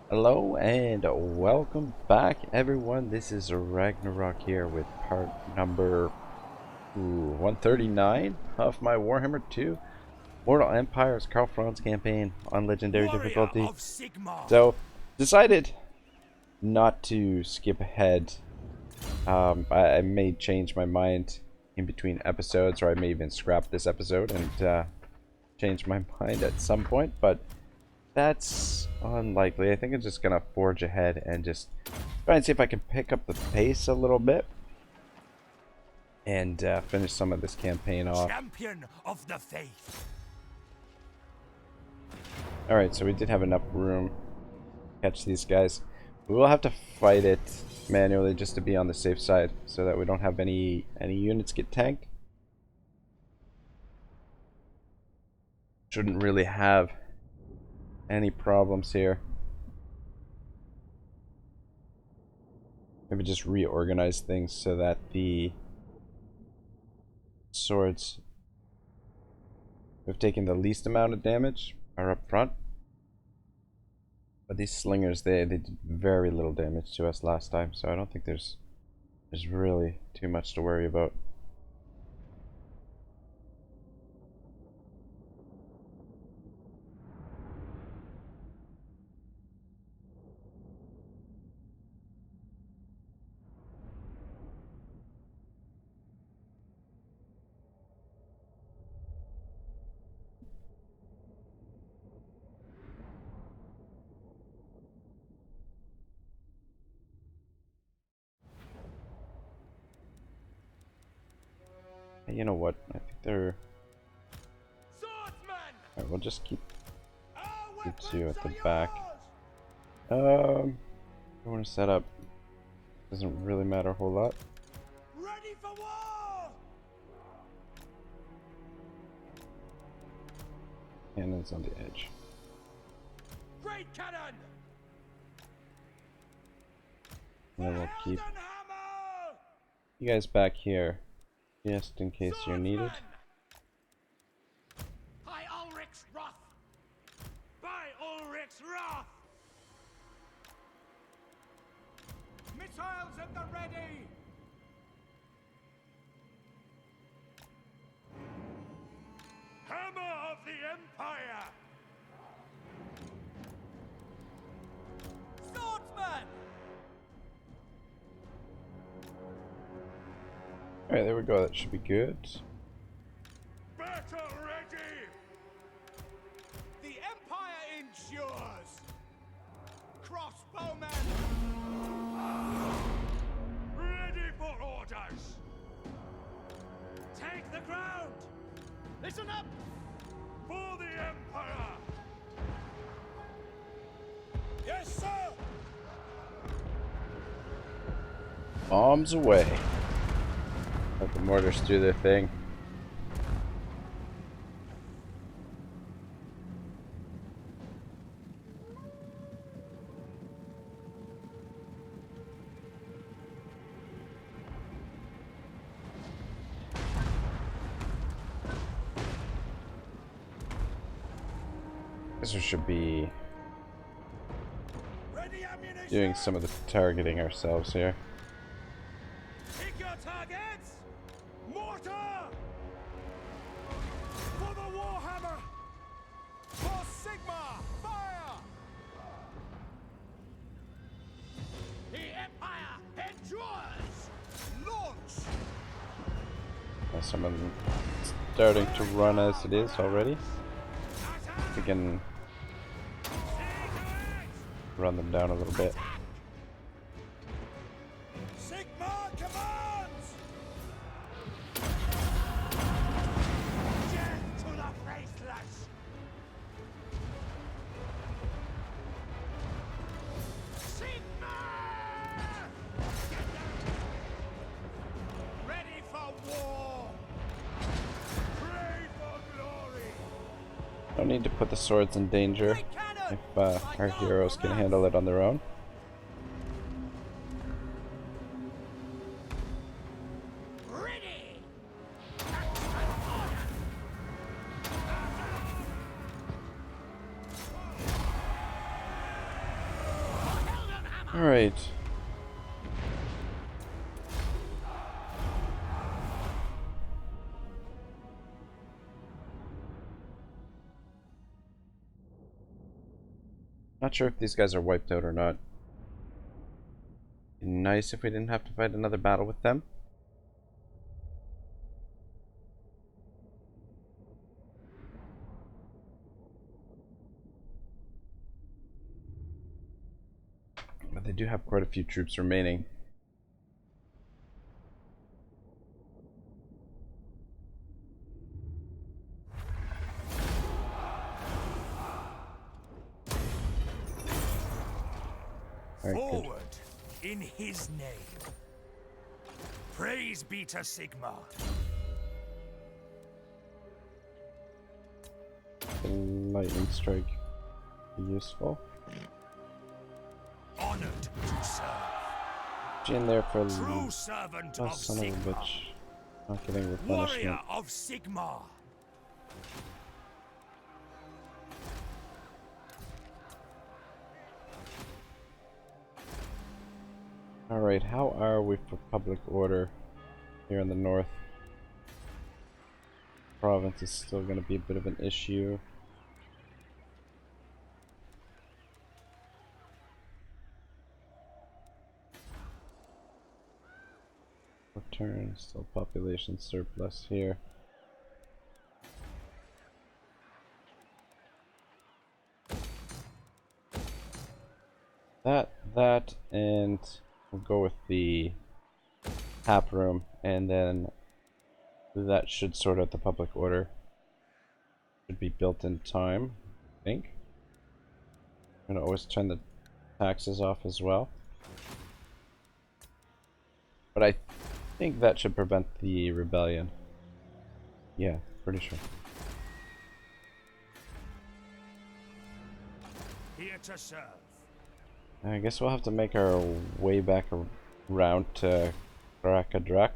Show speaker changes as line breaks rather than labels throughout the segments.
Hello and welcome back, everyone. This is Ragnarok here with part number 139 of my Warhammer 2 Mortal Empire's Karl Franz campaign on Legendary difficulty.
Of Sigmar.
So, decided not to skip ahead. I may change my mind in between episodes, or I may even scrap this episode and change my mind at some point, but that's unlikely. I think I'm just gonna forge ahead and just try and see if I can pick up the pace a little bit and finish some of this campaign off.
Champion of the faith.
Alright, so we did have enough room to catch these guys. We will have to fight it manually just to be on the safe side so that we don't have any units get tanked. Shouldn't really have any problems here. Maybe just reorganize things so that the swords who have taken the least amount of damage are up front. But these slingers, they did very little damage to us last time, so I don't think there's really too much to worry about. You know what? I think they're... Alright, we'll just keep two at the back. I want to set up. Doesn't really matter a whole lot.
Ready for war.
Cannons on the edge.
Great cannon.
And then we'll keep you guys back here, just in case you're needed.
By Ulrich's wrath. By Ulrich's wrath. Missiles at the ready. Hammer of the Empire. Swordsman.
Alright, there we go. That should be good.
Battle ready. The Empire endures. Crossbowmen. Ready for orders. Take the ground. Listen up. For the Empire. Yes, sir.
Bombs away. Let the mortars do their thing. Guess we should be doing some of the targeting ourselves here.
Pick your targets! Mortar! For the Warhammer! For Sigmar! Fire! The Empire endures! Launch!
Some of them starting to run as it is already. We can run them down a little bit.
Sigmar commands! Death to the faithless! Sigmar! Ready for war! Pray for glory!
Don't need to put the swords in danger if our heroes can handle it on their own.
Ready!
Alright. Not sure if these guys are wiped out or not. Be nice if we didn't have to fight another battle with them. But they do have quite a few troops remaining. All right,
Forward in his name. Praise be to Sigmar.
good. Lightning strike be useful.
Honored to serve.
Get in there for
True servant
oh,
of
son of a
Sigmar.
bitch. Not getting
Warrior
replenishment.
of Sigmar.
Alright, how are we for public order here in the north? Province is still going to be a bit of an issue. Return, still population surplus here. That, and we'll go with the tap room, and then that should sort out the public order. Should be built in time, I think. I'm gonna always turn the taxes off as well. But I think that should prevent the rebellion. Yeah, pretty sure.
Here to serve.
I guess we'll have to make our way back around to Ragnarok.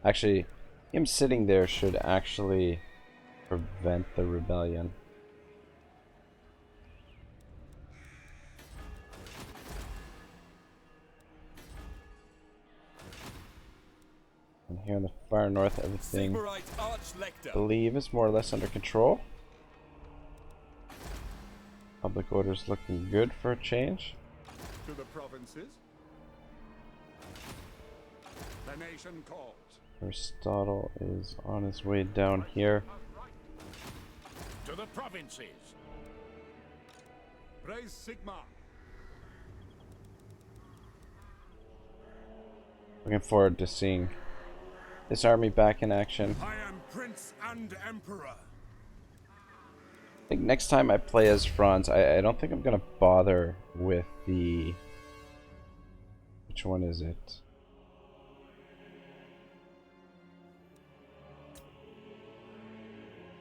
Actually, him sitting there should actually prevent the rebellion. And here in the far north, everything I believe is more or less under control. Public order's looking good for a change.
To the provinces. The nation calls.
Aristotle is on his way down here.
To the provinces.
Praise Sigmar.
Looking forward to seeing this army back in action.
I am Prince and Emperor.
I think next time I play as Franz, I don't think I'm gonna bother with the... Which one is it?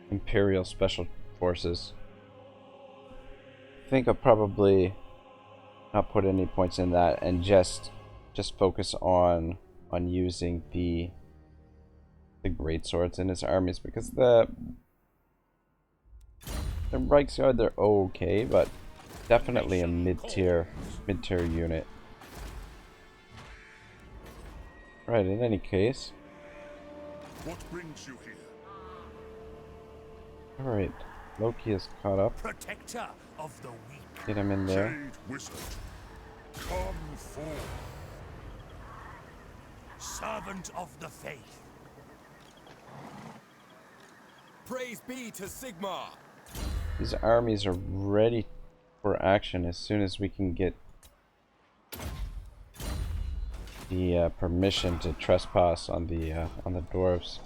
Imperial Special Forces. I think I'll probably not put any points in that and just focus on using the great swords in his armies, because the Reichsguard, they're okay, but definitely a mid-tier unit. Right, in any case.
What brings you here?
Alright, Loki is caught up.
Protector of the weak.
Get him in there.
Jade Wizard. Come forth. Servant of the faith.
Praise be to Sigmar.
These armies are ready for action as soon as we can get the permission to trespass on the dwarves.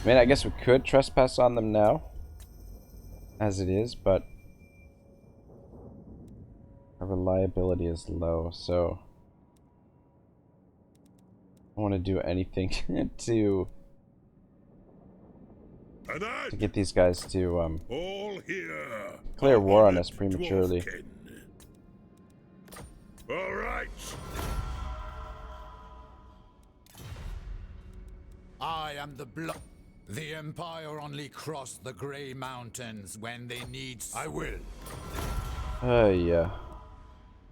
I mean, I guess we could trespass on them now, as it is, but our reliability is low, so I want to do anything to get these guys to
All here.
declare war on us prematurely.
All right.
I am the blood. The Empire only cross the Grey Mountains when they need. I will.
Yeah.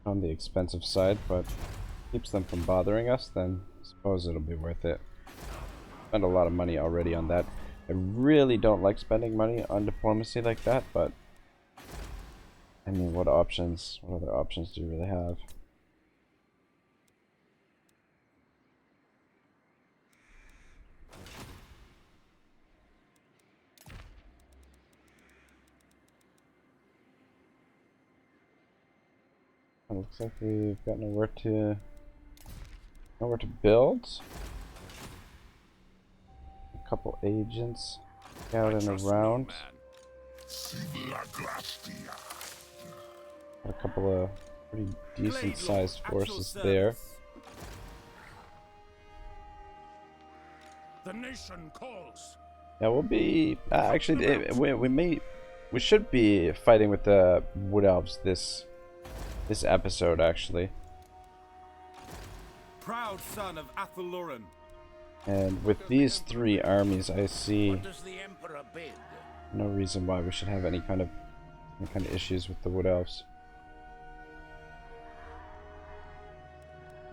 on the expensive side, but keeps them from bothering us, then I suppose it'll be worth it. Spent a lot of money already on that. I really don't like spending money on diplomacy like that, but I mean, what options? What other options do you really have? It looks like we've got nowhere to build. A couple agents out and around. Got a couple of pretty decent sized forces there.
The nation calls.
Yeah, we'll be actually we should be fighting with the Wood Elves this episode actually.
Proud son of Athelloran.
And with these three armies, I see
What does the Emperor bid?
no reason why we should have any kind of issues with the Wood Elves.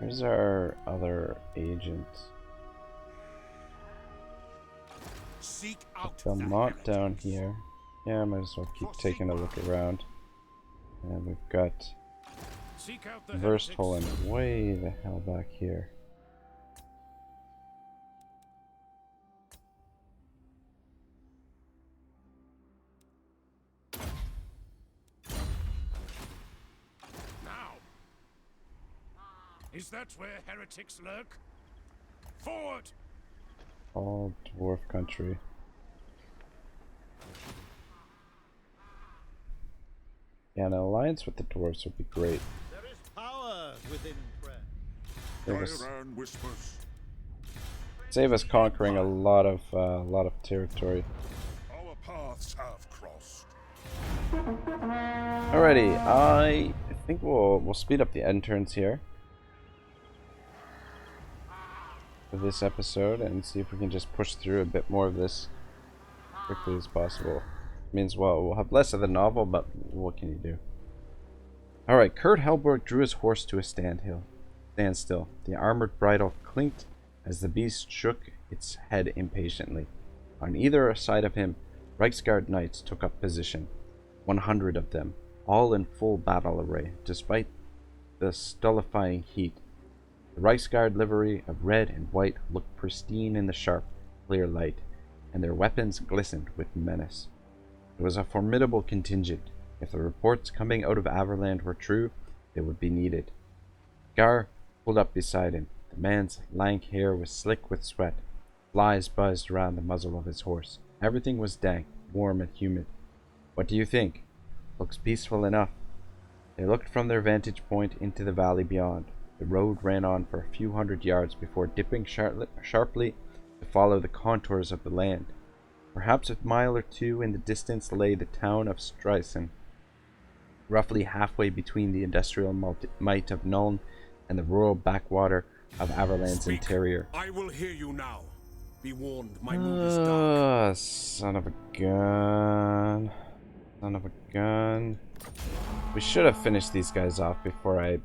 Here's our other agent.
Seek out
Belmont down here. Yeah, I might as well keep taking a look around. And we've got
Seek out the
Verstholen way the hell back here.
Now. Is that where heretics lurk? Forward!
All dwarf country. Yeah, an alliance with the dwarves would be great.
There is power within prayer.
whispers.
Save us conquering a lot of territory.
Our paths have crossed.
Alrighty, I think we'll speed up the end turns here for this episode and see if we can just push through a bit more of this quickly as possible. Means, well, we'll have less of the novel, but what can you do? Alright, Kurt Helborg drew his horse to a standstill. The armored bridle clinked as the beast shook its head impatiently. On either side of him, Reiksguard knights took up position. 100 of them, all in full battle array, despite the stultifying heat. The Reiksguard livery of red and white looked pristine in the sharp, clear light, and their weapons glistened with menace. It was a formidable contingent. If the reports coming out of Averland were true, they would be needed. Gar pulled up beside him. The man's lank hair was slick with sweat. Flies buzzed around the muzzle of his horse. Everything was dank, warm, and humid. What do you think? Looks peaceful enough. They looked from their vantage point into the valley beyond. The road ran on for a few hundred yards before dipping sharply to follow the contours of the land. Perhaps a mile or two in the distance lay the town of Strisen, roughly halfway between the industrial might of Nuln and the rural backwater of Averland's interior.
I will hear you now. Be warned, my mood is dark.
Son of a gun. Son of a gun. We should have finished these guys off before I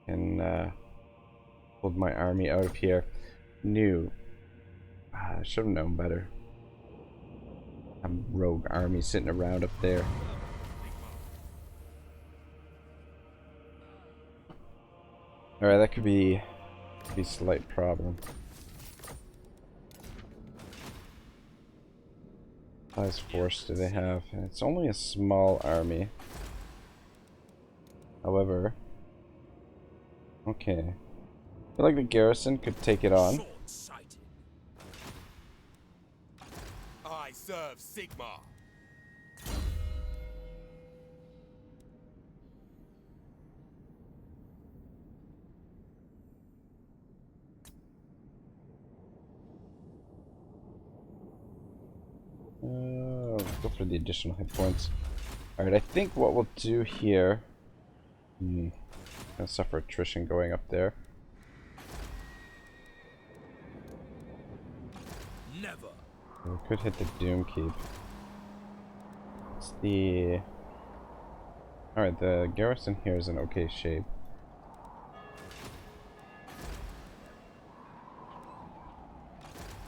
can pulled my army out of here. I should have known better. A rogue army sitting around up there. Alright, that could be a slight problem. How much force do they have? It's only a small army. However, okay. I feel like the garrison could take it on.
Short-sighted. I serve Sigmar.
Go for the additional hit points. Alright, I think what we'll do here... gonna suffer attrition going up there.
Never.
We could hit the Doom Keep. It's the Alright, the garrison here is in okay shape.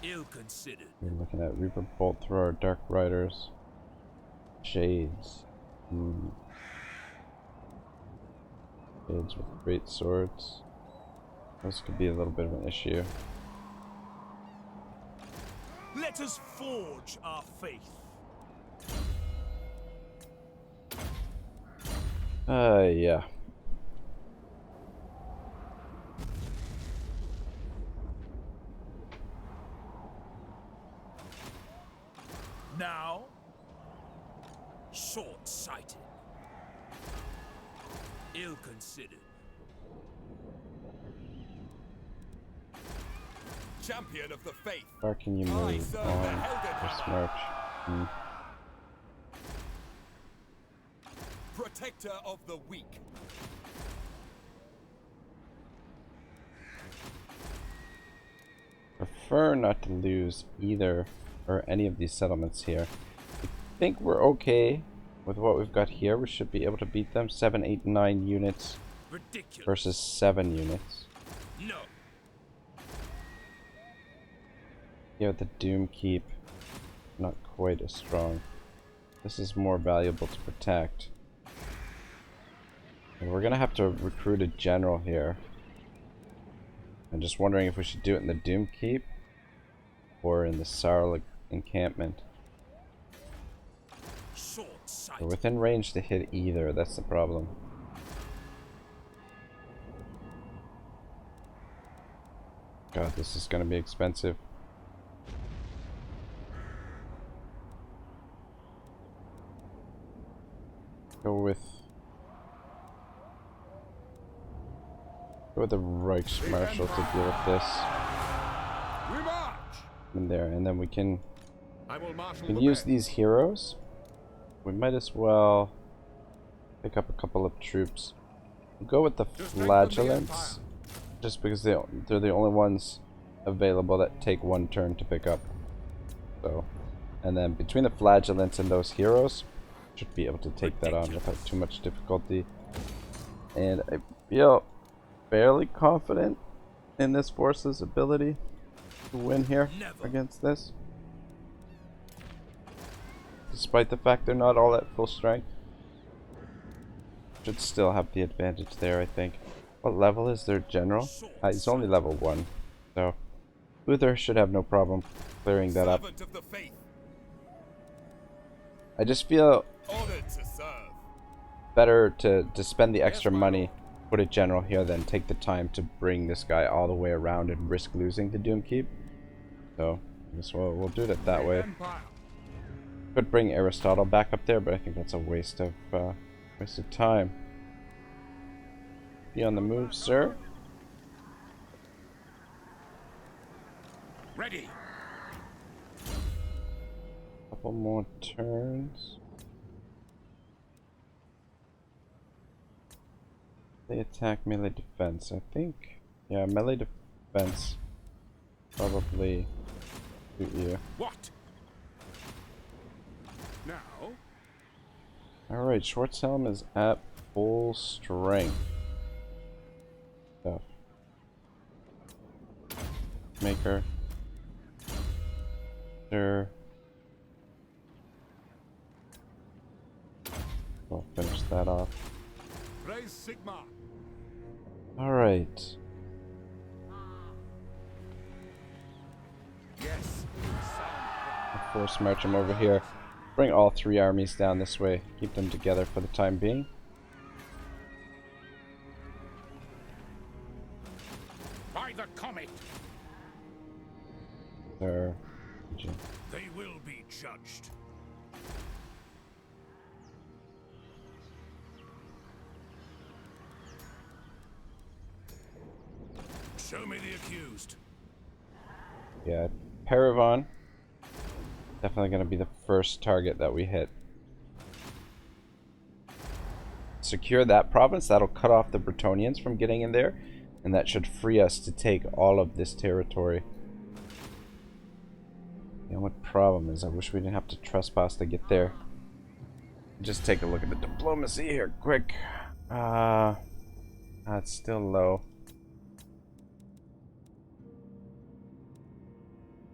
Ill-considered.
We're looking at Reaper Bolt Thrower, Dark Riders, Shades. Shades with great swords. This could be a little bit of an issue.
Let us forge our faith.
Yeah.
Now, short-sighted, ill-considered.
Champion of the faith.
How can you move
serve the
on
Helden
this
Hammer.
march?
Protector of the weak.
Prefer not to lose either or any of these settlements here. I think we're okay with what we've got here. We should be able to beat them. 7, 8, 9 units
Ridiculous.
versus 7 units.
No.
Yeah, the Doom Keep, not quite as strong. This is more valuable to protect. And we're gonna have to recruit a general here. I'm just wondering if we should do it in the Doom Keep or in the Sarl encampment.
Short-sighted.
We're within range to hit either, that's the problem. God, this is gonna be expensive. Go with the Reichsmarshal to deal with this.
We march.
In there, and then we can
I will marshal
can
the
use
men.
these heroes. We might as well pick up a couple of troops. We'll go with the Flagellants, just because they're the only ones available that take one turn to pick up. So, and then between the Flagellants and those heroes, should be able to take that on without too much difficulty. And I feel fairly confident in this force's ability to win here against this. Despite the fact they're not all at full strength. Should still have the advantage there, I think. What level is their general? He's only level 1. So, Uther should have no problem clearing that up.
Servant of the faith.
I just feel
Honored to serve.
better to spend the extra money, put a general here, than take the time to bring this guy all the way around and risk losing the Doom Keep. So, I guess we'll do it that way.
Empire.
Could bring Aristotle back up there, but I think that's a waste of time. Be on the move, sir.
Ready.
Couple more turns. They attack melee defense. I think, yeah, melee defense probably suit you.
What? Now.
Alright, Schwarzhelm is at full strength. Stuff. Maker. Sure. We'll finish that off.
Rise Sigmar.
Alright.
Yes.
I'll force march them over here. Bring all 3 armies down this way. Keep them together for the time being.
By the comet.
There.
They will be judged. Show me the accused.
Yeah, Paravon. Definitely going to be the first target that we hit. Secure that province. That'll cut off the Bretonnians from getting in there. And that should free us to take all of this territory. The only problem is I wish we didn't have to trespass to get there. Just take a look at the diplomacy here, quick. It's still low.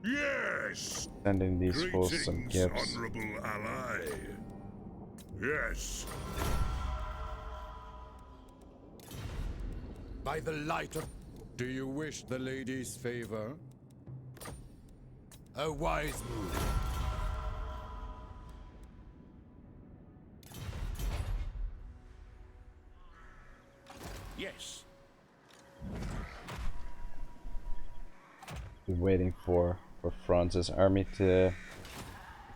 Yes!
Sending these fools some
Greetings,
gifts.
honorable ally. Yes.
By the light of... Do you wish the lady's favor? A wise move.
Yes.
Be waiting for Franz's army to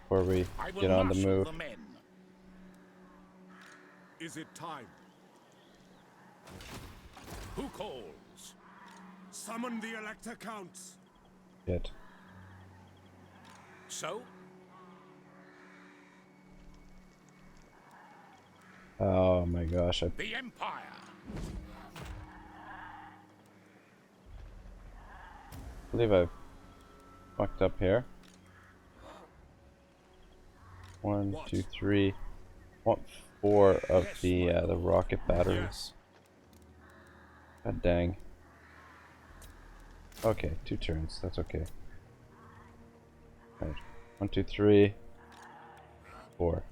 before we
I will
get on the
marshal
move.
the men.
Is it time?
Who calls?
Summon the Elector Counts.
Shit.
So?
Oh my gosh! I
The Empire.
believe I fucked up here. 1, 2, 3. Want 4 of the rocket batteries.
Yes.
God dang. Okay, 2 turns. That's okay. Right. 1, 2, 3, 4.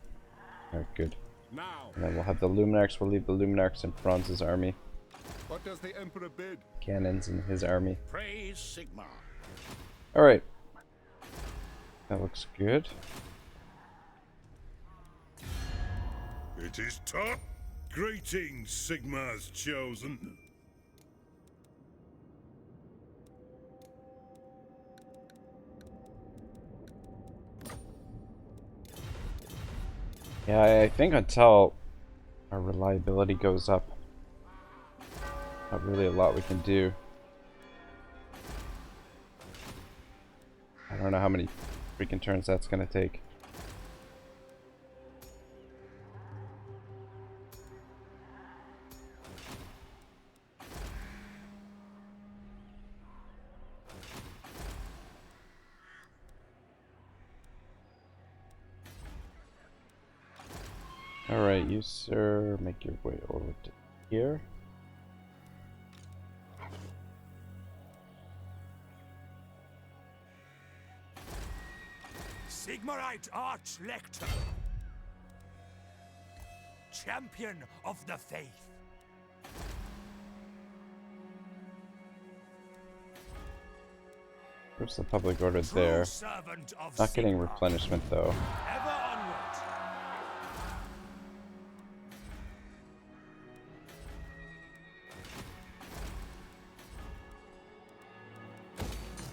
Alright, good.
Now.
And then we'll have the Luminarchs. We'll leave the Luminarchs in Franz's army.
What does the Emperor bid?
Cannons in his army.
Praise Sigmar.
Alright. That looks good.
It is top. Greetings, Sigmar's chosen.
Yeah, I think until our reliability goes up, not really a lot we can do. I don't know how many freaking turns that's gonna take. Alright, you sir, make your way over to here.
Sigmarite Archlector. Champion of the Faith.
Where's the public order
True
there?
servant of
Not getting
Sigmar.
replenishment though.
Ever onward.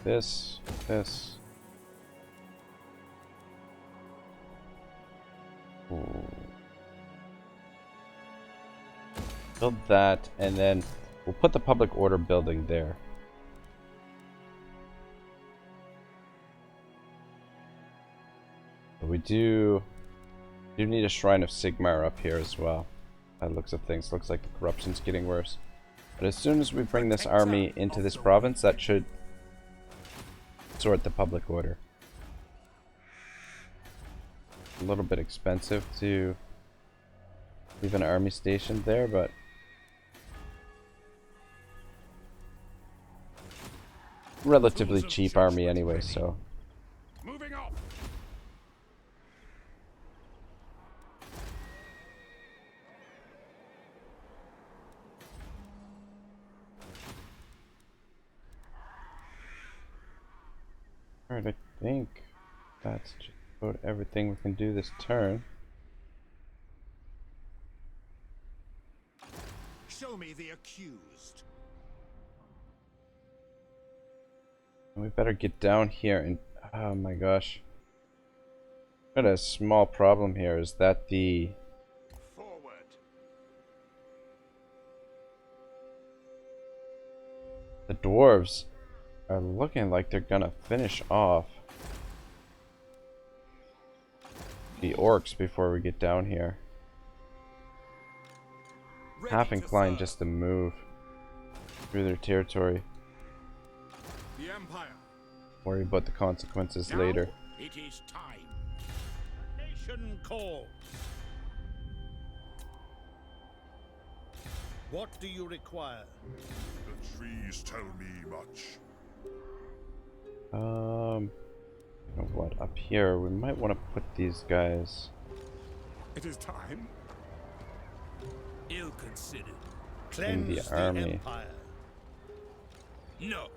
This. Ooh. Build that, and then we'll put the public order building there. But we do need a Shrine of Sigmar up here as well. By the looks of things, looks like the corruption's getting worse. But as soon as we bring this army into this province, that should sort the public order. A little bit expensive to leave an army stationed there, but relatively cheap army anyway, so
Moving up.
alright, I think that's just about everything we can do this turn.
Show me the accused.
We better get down here and oh my gosh. Got a small problem here, is that the
Forward.
dwarves are looking like they're gonna finish off the orcs before we get down here. Half inclined just to move through their territory.
The Empire.
Worry about the consequences
Now
later.
it is time. Nation calls.
What do you require?
The trees tell me much.
You know what? Up here, we might want to put these guys.
It is time.
Ill considered.
In the
Cleanse the
army.
Empire.
No.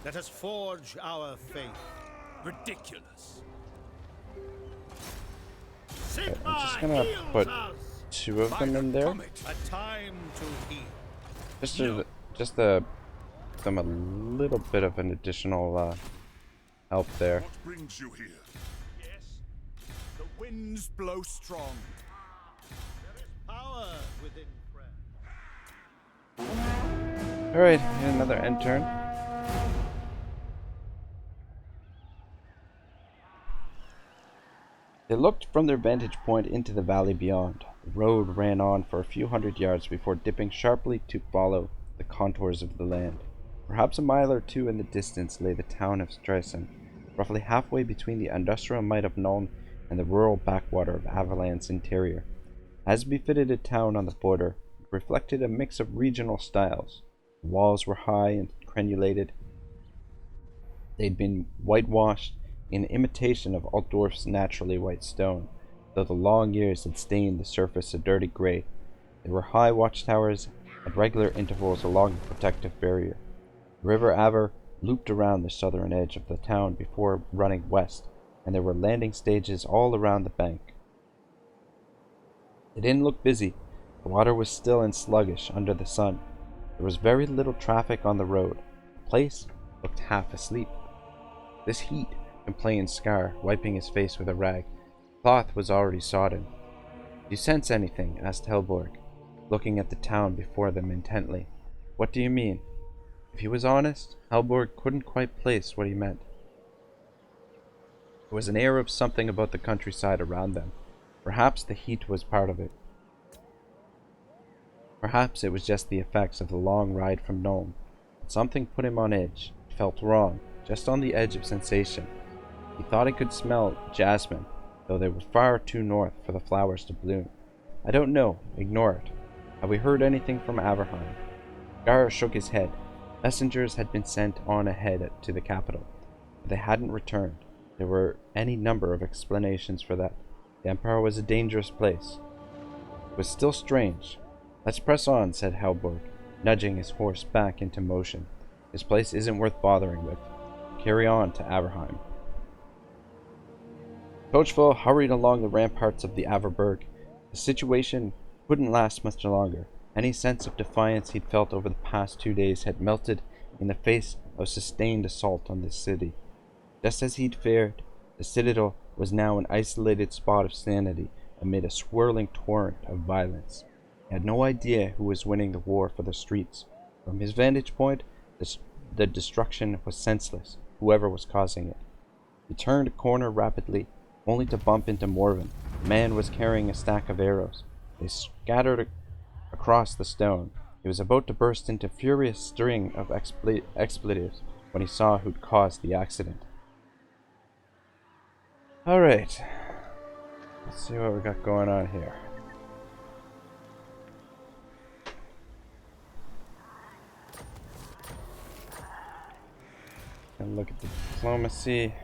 Let us forge our faith.
Ridiculous.
Sigmar
I'm just gonna
heals
put
us.
2 of them in there.
A time to heal.
Just them a little bit of an additional help there.
What brings you here?
Yes. The winds blow strong.
There is power within prayer.
Alright, another end turn. They looked from their vantage point into the valley beyond. The road ran on for a few hundred yards before dipping sharply to follow the contours of the land. Perhaps a mile or two in the distance lay the town of Stresen, roughly halfway between the industrial might of Nuln and the rural backwater of Avalanche's interior. As befitted a town on the border, it reflected a mix of regional styles. The walls were high and crenulated. They'd been whitewashed in imitation of Altdorf's naturally white stone, though the long years had stained the surface a dirty gray. There were high watchtowers at regular intervals along the protective barrier. The River Aver looped around the southern edge of the town before running west, and there were landing stages all around the bank. It didn't look busy. The water was still and sluggish under the sun. There was very little traffic on the road. The place looked half asleep. This heat, complained Scar, wiping his face with a rag. The cloth was already sodden. "Do you sense anything?" asked Helborg, looking at the town before them intently. "What do you mean?" If he was honest, Helborg couldn't quite place what he meant. There was an air of something about the countryside around them. Perhaps the heat was part of it. Perhaps it was just the effects of the long ride from Nuln. But something put him on edge. It felt wrong, just on the edge of sensation. He thought he could smell jasmine, though they were far too north for the flowers to bloom. "I don't know. Ignore it. Have we heard anything from Averheim?" Gar shook his head. Messengers had been sent on ahead to the capital, but they hadn't returned. There were any number of explanations for that. The Empire was a dangerous place. It was still strange. "Let's press on," said Helborg, nudging his horse back into motion. "This place isn't worth bothering with. Carry on to Averheim." Coachful hurried along the ramparts of the Averberg. The situation couldn't last much longer. Any sense of defiance he'd felt over the past 2 days had melted in the face of sustained assault on this city. Just as he'd feared, the citadel was now an isolated spot of sanity amid a swirling torrent of violence. He had no idea who was winning the war for the streets. From his vantage point, the destruction was senseless, whoever was causing it. He turned a corner rapidly, only to bump into Morven. The man was carrying a stack of arrows. They scattered across the stone. He was about to burst into a furious string of expletives when he saw who'd caused the accident. Alright. Let's see what we got going on here. And look at the diplomacy.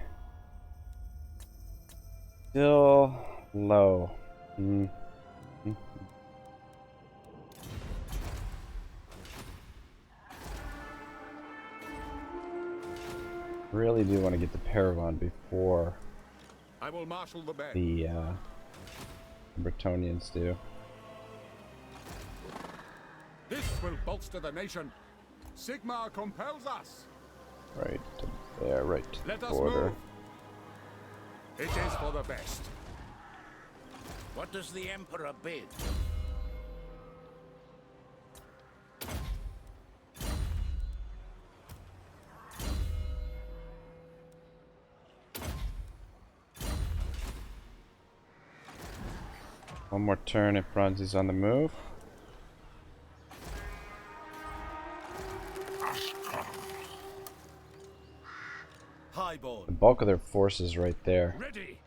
Still low. Really do want to get the Paragon before
I will marshal the men.
the Bretonnians do.
This will bolster the nation. Sigmar compels us.
Right to there, right to
Let
the
us
border.
move. It is for the best.
What does the Emperor bid?
One more turn if Bronzy's on the move.
Highborn.
The bulk of their forces right there.
Ready.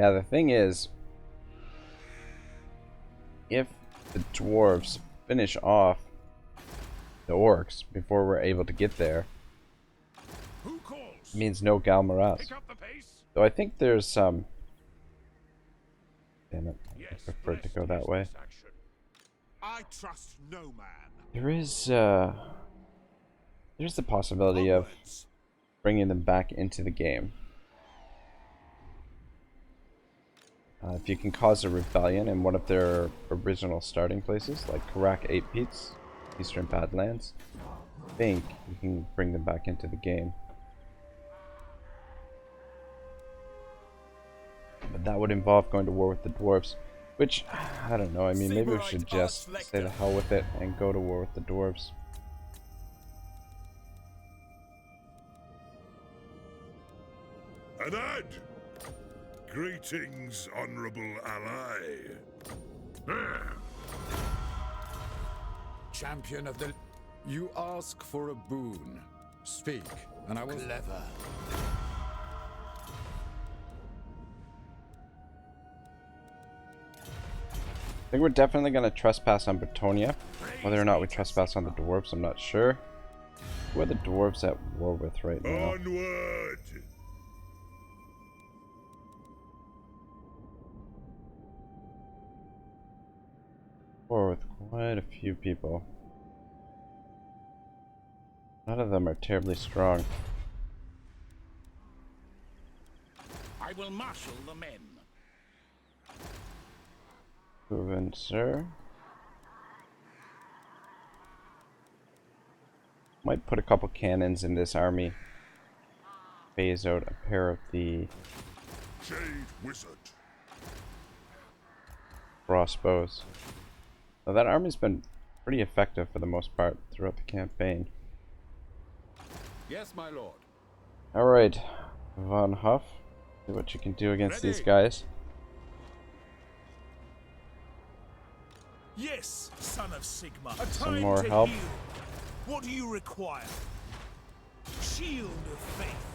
Yeah, the thing is, if the dwarves finish off the orcs before we're able to get there,
Who calls?
it means no Galmaras.
Pick up the pace.
Though I think there's some... Damn it, I
Yes,
prefer to
blessed
go that
is
way.
this action. I trust no man.
There's the possibility of
Onwards.
bringing them back into the game. If you can cause a rebellion in one of their original starting places, like Karak 8 Peats, Eastern Badlands, I think you can bring them back into the game. But that would involve going to war with the dwarves, which, I don't know, I mean, maybe we should just say the hell with it and go to war with the dwarves.
Adad! Greetings, honorable ally.
Champion of the... You ask for a boon. Speak, and I will... Clever.
I think we're definitely going to trespass on Bretonia. Whether or not we trespass on the dwarves, I'm not sure. Who are the dwarves at war with right now?
Onward!
War with quite a few people. None of them are terribly strong.
I will marshal the men.
Proven, sir. Might put a couple cannons in this army. Phase out a pair of the
Jade Wizard.
crossbows. Now that army's been pretty effective for the most part throughout the campaign.
Yes, my lord.
Alright, Von Huff, see what you can do against these guys.
Yes, son of Sigmar. A
Some
time
more
to
help.
heal. What do you require? Shield of faith.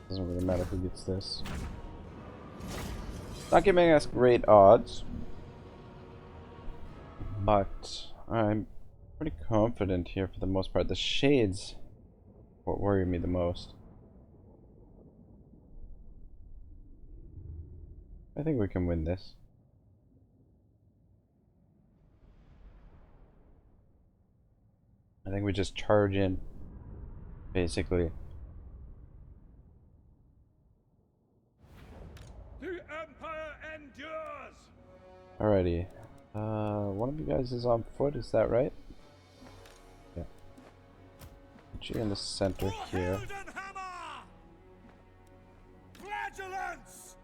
Doesn't really matter who gets this. Not giving us great odds, but I'm pretty confident here for the most part. The shades what worry me the most. I think we can win this. I think we just charge in, basically.
The Empire endures!
Alrighty. One of you guys is on foot, is that right? Yeah. Put you in the center here.
Hammer! Flagellants!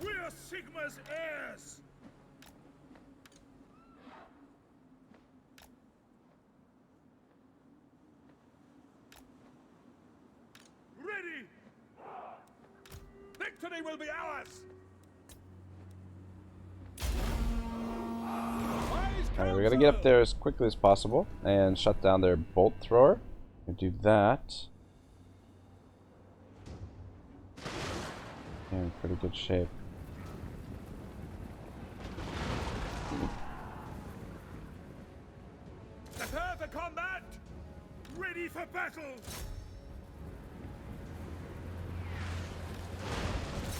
We're Sigma's heirs! Ready! Victory will be ours!
Alright, we gotta get up there as quickly as possible and shut down their bolt thrower. We do that. In pretty good shape.
Prepare for combat! Ready for battle!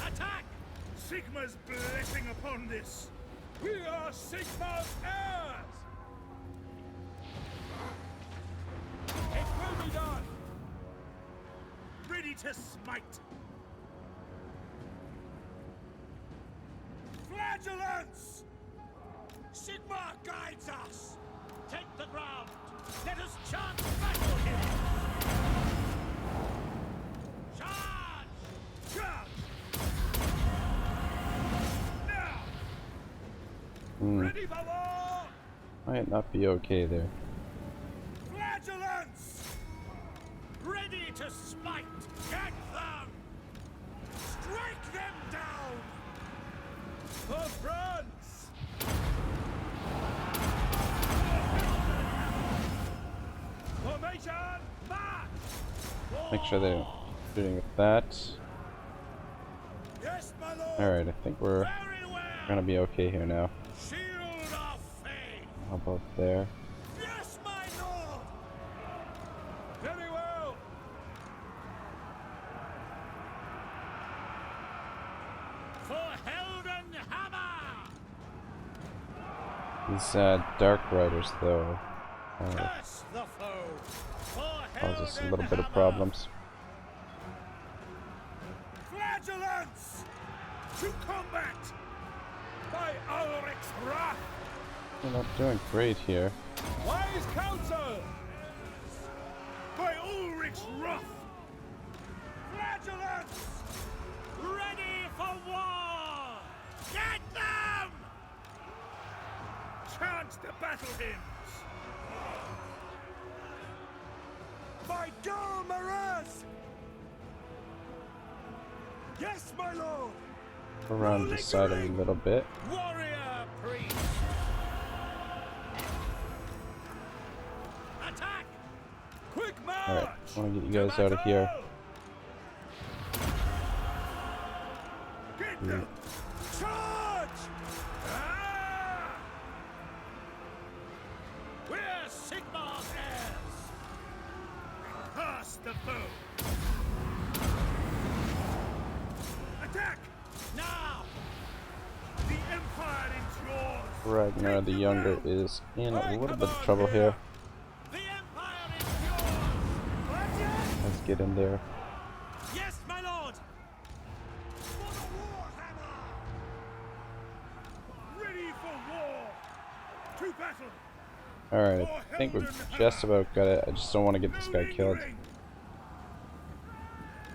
Attack! Sigma's blessing upon this! We are Sigma's heirs! It will be done! Ready to smite! Flagellants! Sigmar guides us! Take the ground! Let us chant battle here! Charge! Charge! Now! Ready for war!
Might not be okay there.
Franz! Formation, march!
Make sure they're shooting with that.
Yes, my lord!
Alright, I think we're
Very well!
gonna be okay here now.
Shield of faith!
How about there?
Yes, my lord! Very well! For Helden Hammer!
These Dark Riders, though,
Curse the foe! For
cause us a
Helden
little bit of
Hammer!
problems.
Flagellants! To combat! By Ulrich's wrath!
We're not doing great here.
Wise counsel! By Ulrich's wrath! Flagellants! Ready for war! Get them! Chant the battle hymns! By Galmaraz! Yes, my lord!
Around this side a little bit.
Warrior priest! Attack! Quick march!
Alright, I want to get you guys out of here.
Get them! Charge! Ah! We're Sigmar's heirs! Cast the foe! Attack! Now! The Empire is yours!
Ragnar the Younger is in a little bit of trouble here.
The Empire is yours!
Let's get in there.
Yes, my lord! For the Warhammer! Ready for war! To battle!
Alright, I think we've just about got it. I just don't want to get this guy killed.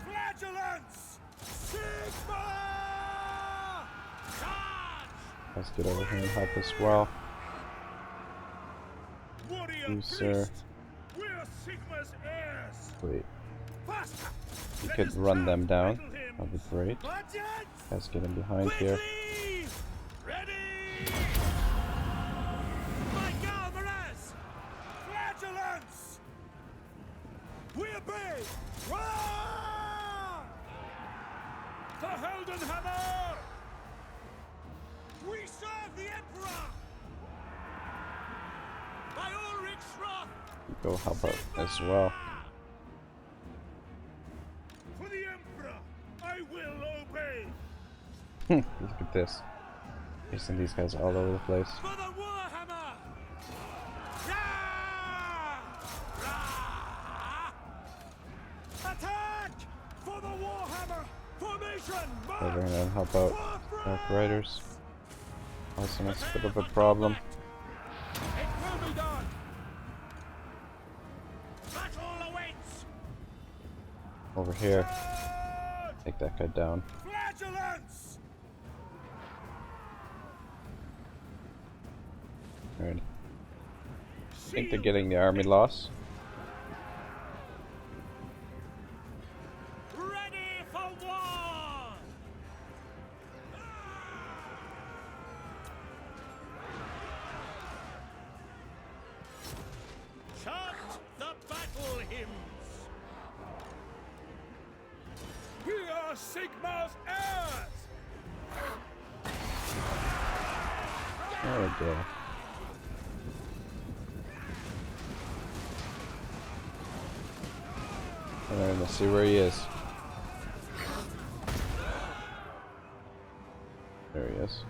Flagellants! Sigma! Charge!
Let's get over here and help as well.
Warrior
You,
priest!
sir.
We're Sigma's heirs!
Wait,
Faster!
we
Let
could
us
run
chant
them down.
battle hymns.
That'd be great.
Flagellants!
Let's get in behind here.
Quickly! Ready! My Galmaraz! Flagellants! We obey! Roar! The Helden Hammer! We serve the Emperor! By Ulrich's wrath!
Go help out as well.
For the Emperor, I will obey!
Look at this. Chasing these guys all over the place.
For the Warhammer! Rah! Rah! Attack! For the Warhammer! Formation! March!
Over here and help out Dark Riders. Also, it's a bit of a problem.
It will be done! Battle awaits!
Over here,
Charge!
take that guy down.
Flagellants!
Alright. I think they're getting the army loss.
Ready for war! Chant the battle hymns! We are Sigmar's heirs!
There we go. Alright, let's see where he is. There he is.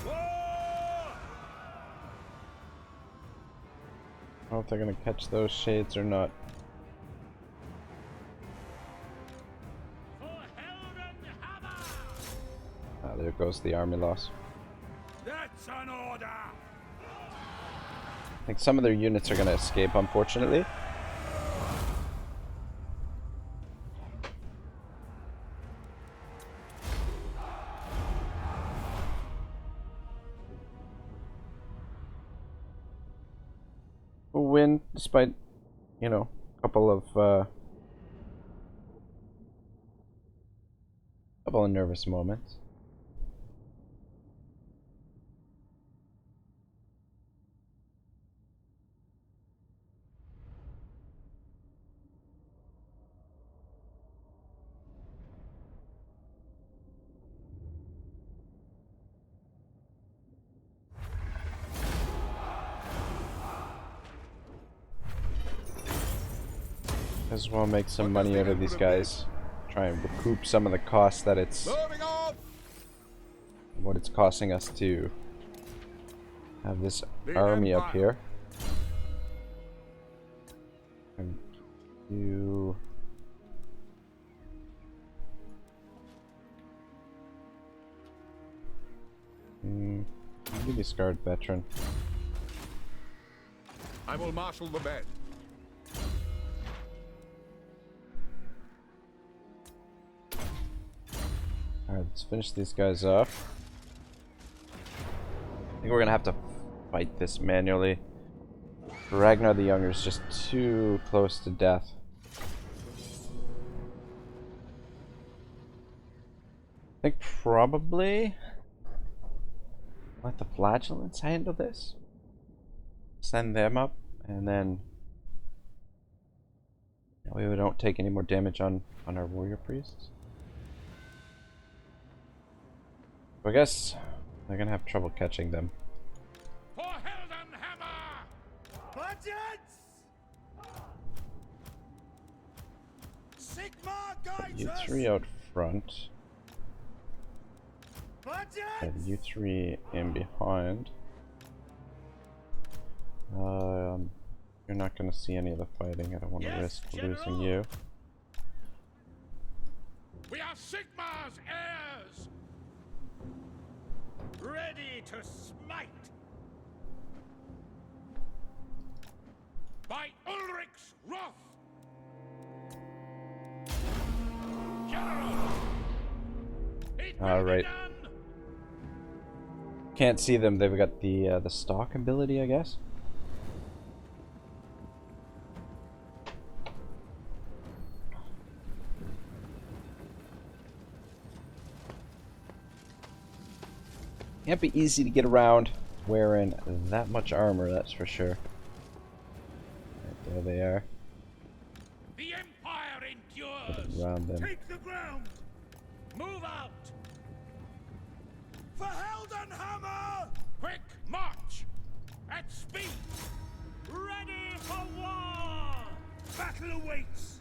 War!
I don't know if they're gonna catch those shades or not.
For Helden Hammer!
Ah, there goes the army loss.
That's an order!
I think some of their units are gonna escape, unfortunately. We'll win despite, you know, a couple of nervous moments. As well make some money out of these guys. Try and recoup some of the costs that what it's costing us to have this army up here. And you give you scarred veteran.
I will marshal the men.
Alright, let's finish these guys off. I think we're gonna have to fight this manually. Ragnar the Younger is just too close to death. I think probably let the Flagellants handle this. Send them up, and then we don't take any more damage on our warrior priests. I guess they're gonna have trouble catching them.
For Heldenhammer! Budgets! Sigmar guides
You
us!
three out front,
Budgets!
and you three in behind. You're not gonna see any of the fighting. I don't want to risk losing you.
We are Sigmar's heirs! Ready to smite! By Ulrich's wrath! General! It will
All
be
right.
done!
Can't see them. They've got the stalk ability, I guess. Can't be easy to get around wearing that much armor, that's for sure. Right, there they are.
The Empire endures!
Get around them.
Take the ground! Move out! For Heldenhammer! Quick march! At speed! Ready for war! Battle awaits!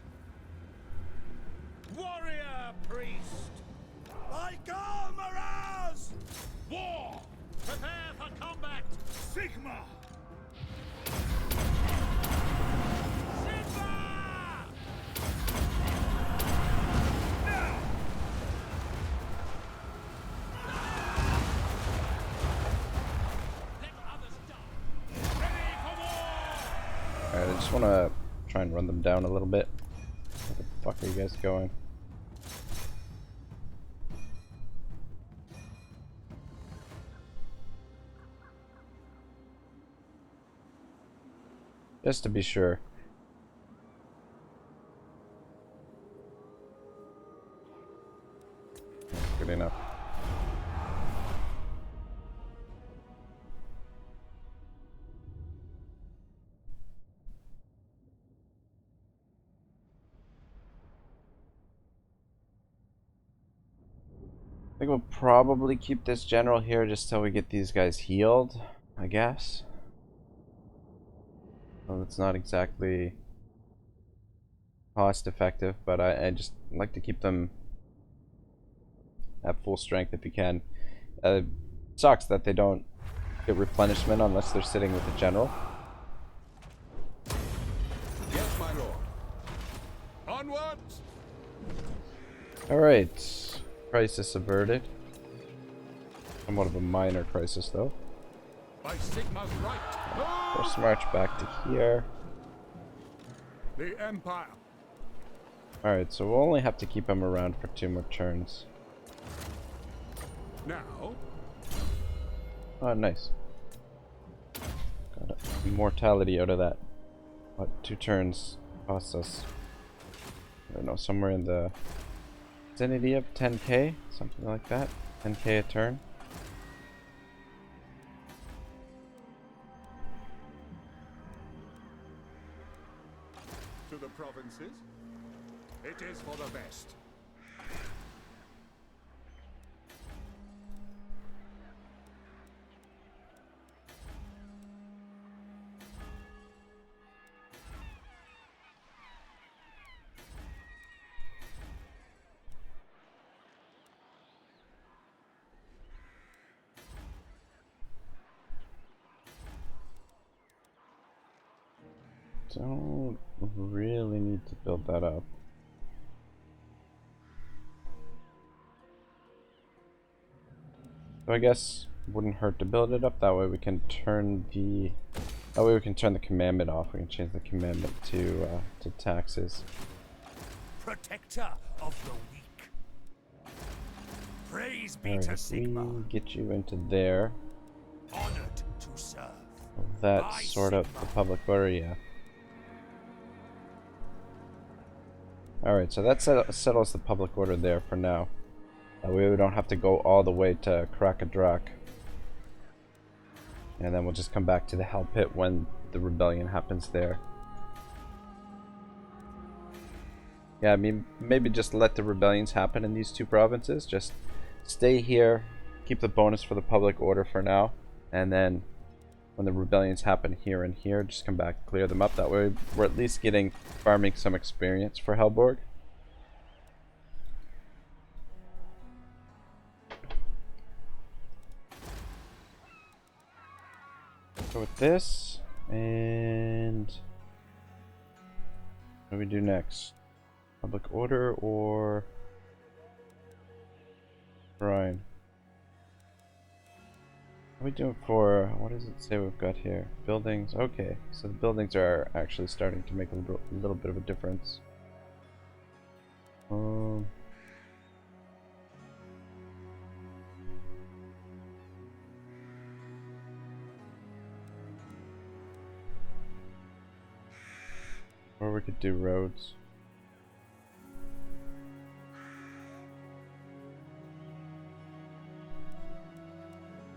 Warrior priest! Like armorers! War! Prepare for combat! Sigmar! Sigmar! Now! Let others die! Ready for war!
Alright, I just want to try and run them down a little bit. Where the fuck are you guys going? Just to be sure. Good enough. I think we'll probably keep this general here just till we get these guys healed, I guess. Well, it's not exactly cost effective, but I just like to keep them at full strength if you can. Sucks that they don't get replenishment unless they're sitting with the general.
Yes, my lord. Onwards!
Alright. Crisis averted. Somewhat of a minor crisis though.
By Sigmar's right.
Let's march back to here.
The Empire.
Alright, so we'll only have to keep him around for 2 more turns.
Now,
Oh, nice. Got it. immortality out of that. What, 2 turns costs us, I don't know, somewhere in the vicinity of 10k, something like that. 10k a turn.
To the provinces, it is for the best.
Don't really need to build that up. So I guess it wouldn't hurt to build it up. That way we can turn the commandment off. We can change the commandment to taxes.
Protector of the weak. Praise be
Alright,
to
if we
Sigmar.
get you into there.
Honored to serve.
That
By
sort of the
Sigmar.
public order, yeah. Alright, so that settles the public order there for now. That way we don't have to go all the way to Ragnarok. And then we'll just come back to the Hell Pit when the rebellion happens there. Yeah, I mean, maybe just let the rebellions happen in these 2 provinces. Just stay here, keep the bonus for the public order for now, and then when the rebellions happen here and here, just come back and clear them up. That way we're at least farming some experience for Hellborg. Go with this, and what do we do next? Public order or shrine? What are we doing for, what does it say we've got here? Buildings, okay. So the buildings are actually starting to make a little bit of a difference. Or we could do roads.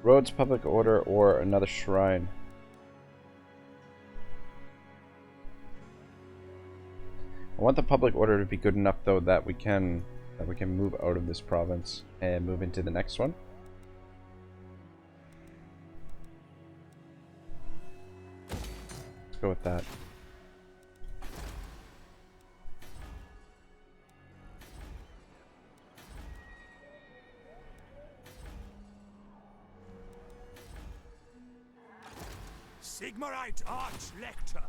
Roads, public order, or another shrine. I want the public order to be good enough though that we can move out of this province and move into the next one. Let's go with that.
Sigmarite Arch-Lector.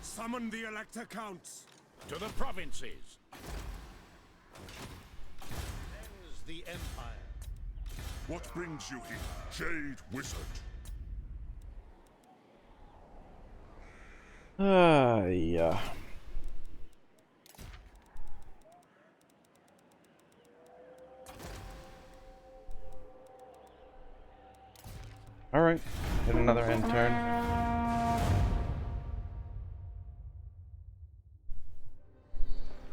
Summon the Elector Counts.
To the provinces.
Ends the Empire.
What brings you here, Jade Wizard?
Yeah. Alright, get another end turn.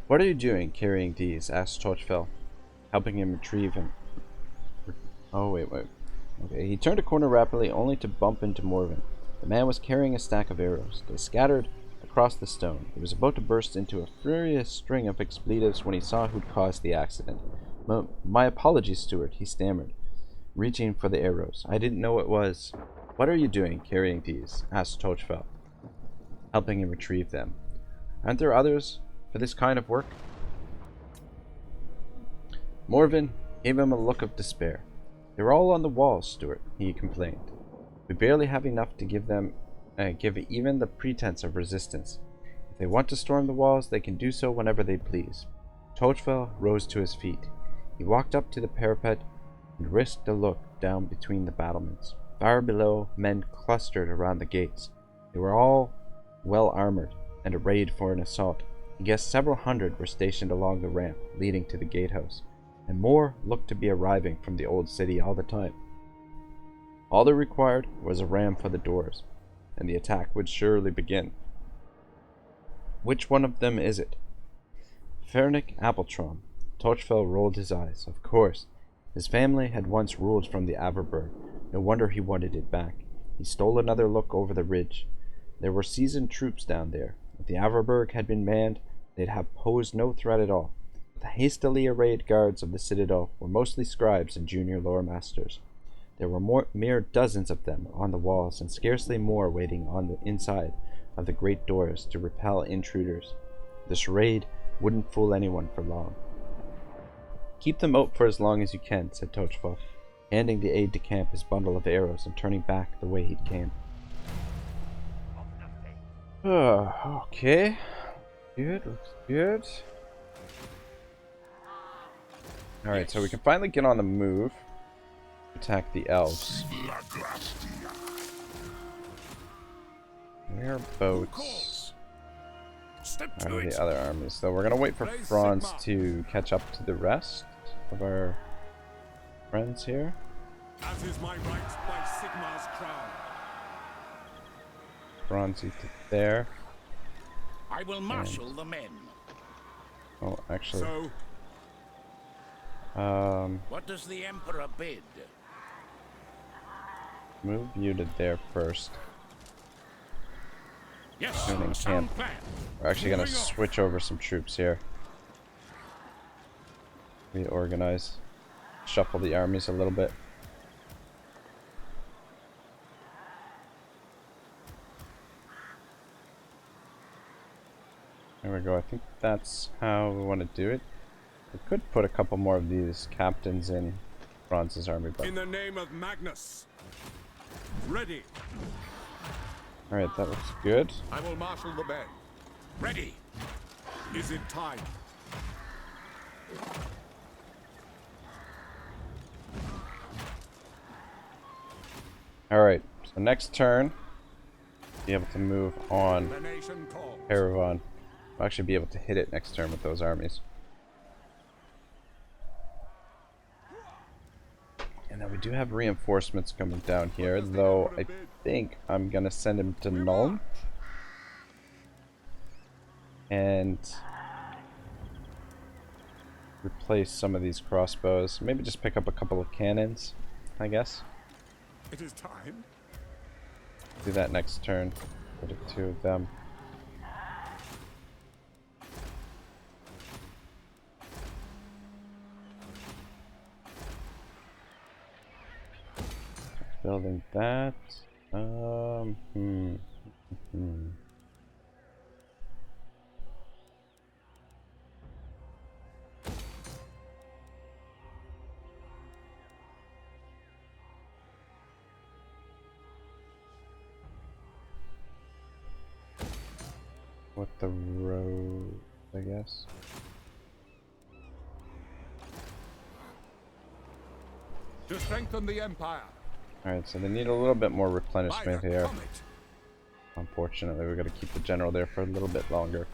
What are you doing carrying these? Asked Torchfell, helping him retrieve him. Oh, wait. Okay, he turned a corner rapidly only to bump into Morven. The man was carrying a stack of arrows. They scattered across the stone. He was about to burst into a furious string of expletives when he saw who'd caused the accident. My apologies, Stuart, he stammered, reaching for the arrows. I didn't know it was. What are you doing carrying these? Asked Torchfell, helping him retrieve them. Aren't there others for this kind of work? Morven gave him a look of despair. They're all on the walls, Stuart, he complained. We barely have enough to give even the pretense of resistance. If they want to storm the walls, they can do so whenever they please. Torchfell rose to his feet. He walked up to the parapet and risked a look down between the battlements. Far below, men clustered around the gates. They were all well armored and arrayed for an assault. He guessed several hundred were stationed along the ramp leading to the gatehouse. and more looked to be arriving from the old city all the time. All they required was a ram for the doors, and the attack would surely begin. Which one of them is it? Fernick Appletrom. Torchfell rolled his eyes. Of course. His family had once ruled from the Averberg. No wonder he wanted it back. He stole another look over the ridge. There were seasoned troops down there. If the Averberg had been manned, they'd have posed no threat at all. The hastily arrayed guards of the citadel were mostly scribes and junior lore masters. There were mere dozens of them on the walls, and scarcely more waiting on the inside of the great doors to repel intruders. The charade wouldn't fool anyone for long. Keep them out for as long as you can, said Torchfell, handing the aide-de-camp his bundle of arrows and turning back the way he'd came. Okay. Good, looks good. Alright, so we can finally get on the move. Attack the elves. Whereabouts are the other armies? So we're gonna wait for Franz to catch up to the rest of our friends here.
That is my right by Sigmar's crown.
Franz there.
I will marshal the men.
Oh, actually.
So,
What does the Emperor bid?
Move you to there first.
Yes,
Tuning
sound
camp.
plan.
We're actually gonna switch over some troops here. Reorganize. Shuffle the armies a little bit. There we go. I think that's how we want to do it. We could put a couple more of these captains in Franz's army, but
in the name of Magnus, ready.
alright, that looks good.
I will marshal the men.
Ready.
Is it time?
Alright, so next turn, be able to move on
The nation calls.
Caravan. We'll actually be able to hit it next turn with those armies. And then we do have reinforcements coming down here, though I think I'm gonna send him to Nuln. And replace some of these crossbows. Maybe just pick up a couple of cannons, I guess.
It is time.
Do that next turn. Put it two of them. Building that. With the road, I guess.
To strengthen the empire.
Alright, so they need a little bit more replenishment
By the
here.
comet.
Unfortunately, we're going to keep the general there for a little bit longer.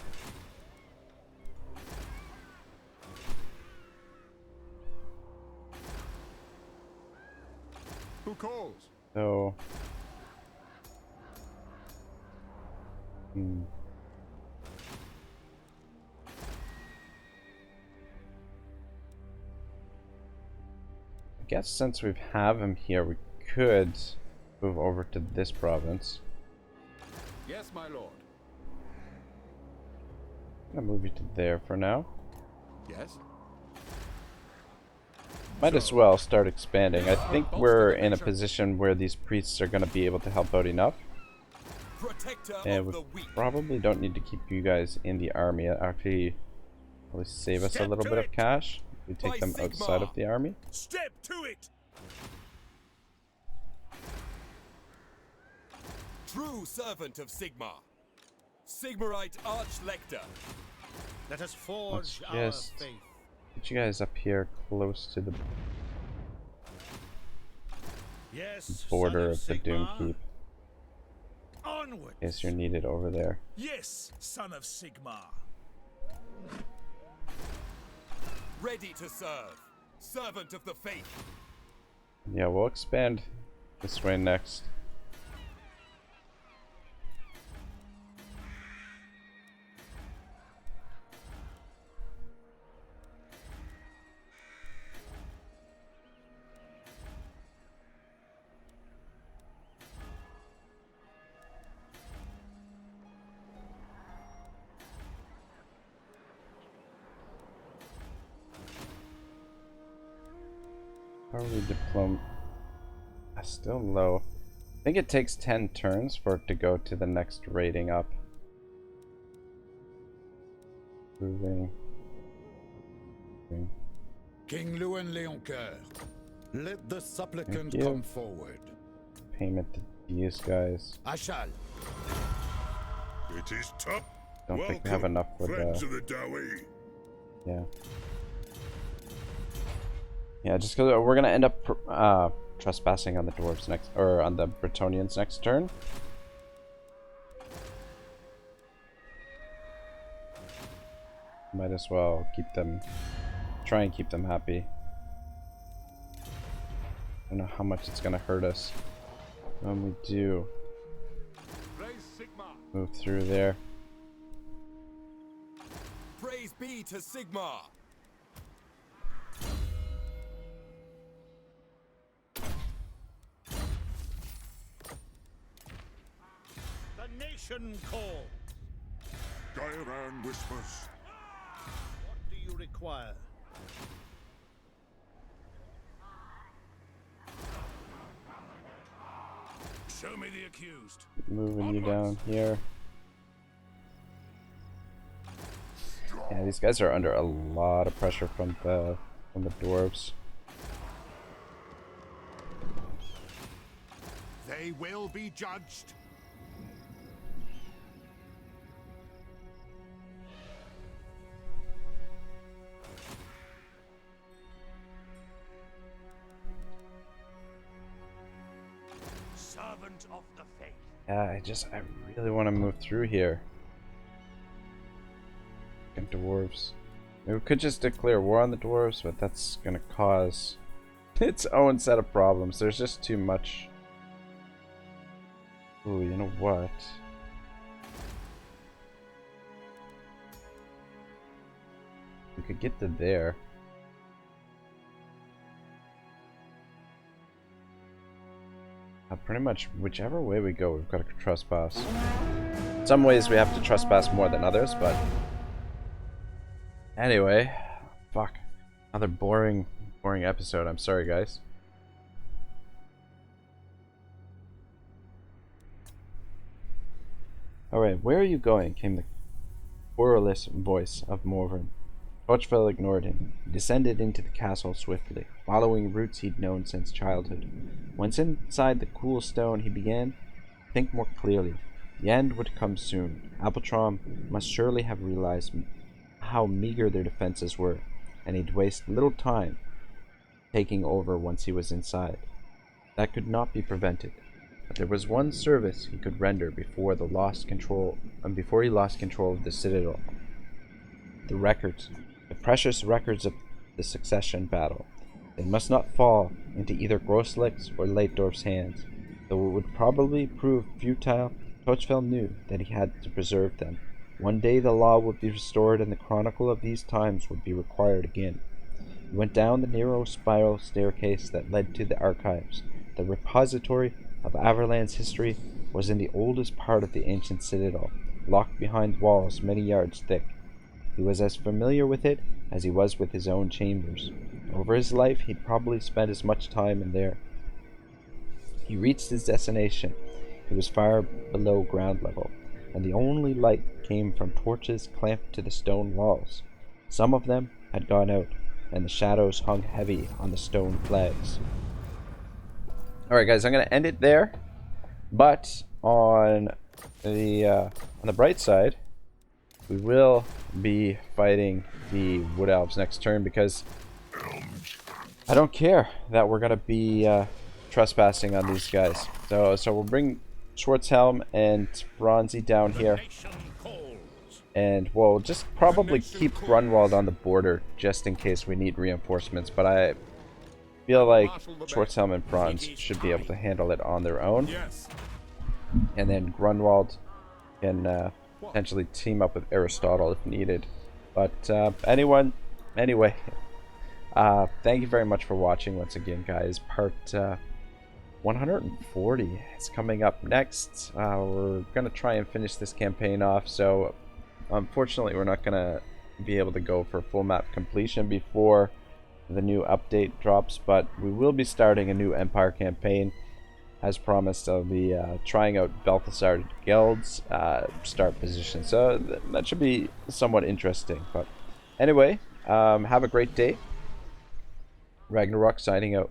Who calls?
So... I guess since we have him here, we could move over to this province.
Yes, my lord.
I'm gonna move you to there for now.
Yes.
Might as well start expanding. I think we're in a position where these priests are gonna be able to help out enough.
Protector
And we probably don't need to keep you guys in the army. It actually probably save us a little bit of cash. We take them outside of the army.
Step to it.
True servant of Sigmar. Sigmarite Archlector.
Let us forge
Let's
our
just
faith.
get you guys up here close to the
Yes,
border
son
of the Doom
Sigmar.
Keep.
Onward.
In case you're needed over there.
Yes, son of Sigmar.
Ready to serve. servant of the faith.
Yeah, we'll expand this way next. How are we still low. I think it takes 10 turns for it to go to the next rating up. Moving.
King Lewin Leoncoeur, let the supplicant
you.
come forward.
Payment to these guys.
I shall.
It is tough.
Don't think we have enough for
friends
the...
of the Dowie.
Yeah. Yeah, just because we're gonna end up trespassing on the dwarves next, or on the Bretonnians next turn. Might as well try and keep them happy. I don't know how much it's gonna hurt us when we do
Rise Sigmar.
move through there.
Praise be to Sigmar.
The nation call.
Gairan whispers.
What do you require?
Show me the accused.
Moving you down here. Yeah, these guys are under a lot of pressure from the dwarves.
They will be judged.
Servant of the faith.
Yeah, I really want to move through here. Fucking dwarves. We could just declare war on the dwarves, but that's gonna cause its own set of problems. There's just too much. Ooh, you know what? We could get to there. Pretty much whichever way we go, we've got to trespass. In some ways we have to trespass more than others, but anyway, fuck. Another boring episode. I'm sorry, guys. Alright, where are you going? Came the querulous voice of Morven. Torchfell ignored him. He descended into the castle swiftly, following routes he'd known since childhood. Once inside the cool stone, he began to think more clearly. The end would come soon. Appletrom must surely have realized how meager their defenses were, and he'd waste little time taking over once he was inside. That could not be prevented, but there was one service he could render before he lost control of the citadel. The records. The precious records of the succession battle. They must not fall into either Grosslick's or Leitdorf's hands. Though it would probably prove futile, Torchfell knew that he had to preserve them. One day the law would be restored and the chronicle of these times would be required again. He went down the narrow spiral staircase that led to the archives. The repository of Averland's history was in the oldest part of the ancient citadel, locked behind walls many yards thick. He was as familiar with it as he was with his own chambers. Over his life, he'd probably spent as much time in there. He reached his destination. It was far below ground level, and the only light came from torches clamped to the stone walls. Some of them had gone out, and the shadows hung heavy on the stone flags. Alright guys, I'm going to end it there, but on the bright side, we will be fighting the Wood Elves next turn because I don't care that we're going to be trespassing on these guys. So we'll bring Schwarzhelm and Bronzy down here.
Nation calls.
And we'll just probably keep Grunwald on the border just in case we need reinforcements. But I feel like Schwarzhelm and Franz should be able to handle it on their own.
Yes.
And then Grunwald can potentially team up with Aristotle if needed. But anyway, thank you very much for watching once again, guys. Part 140 is coming up next. We're going to try and finish this campaign off, so unfortunately we're not going to be able to go for full map completion before the new update drops, but we will be starting a new Empire campaign. As promised, I'll be trying out Balthasar Geld's start position, so that should be somewhat interesting. But anyway, have a great day. Ragnarok signing out.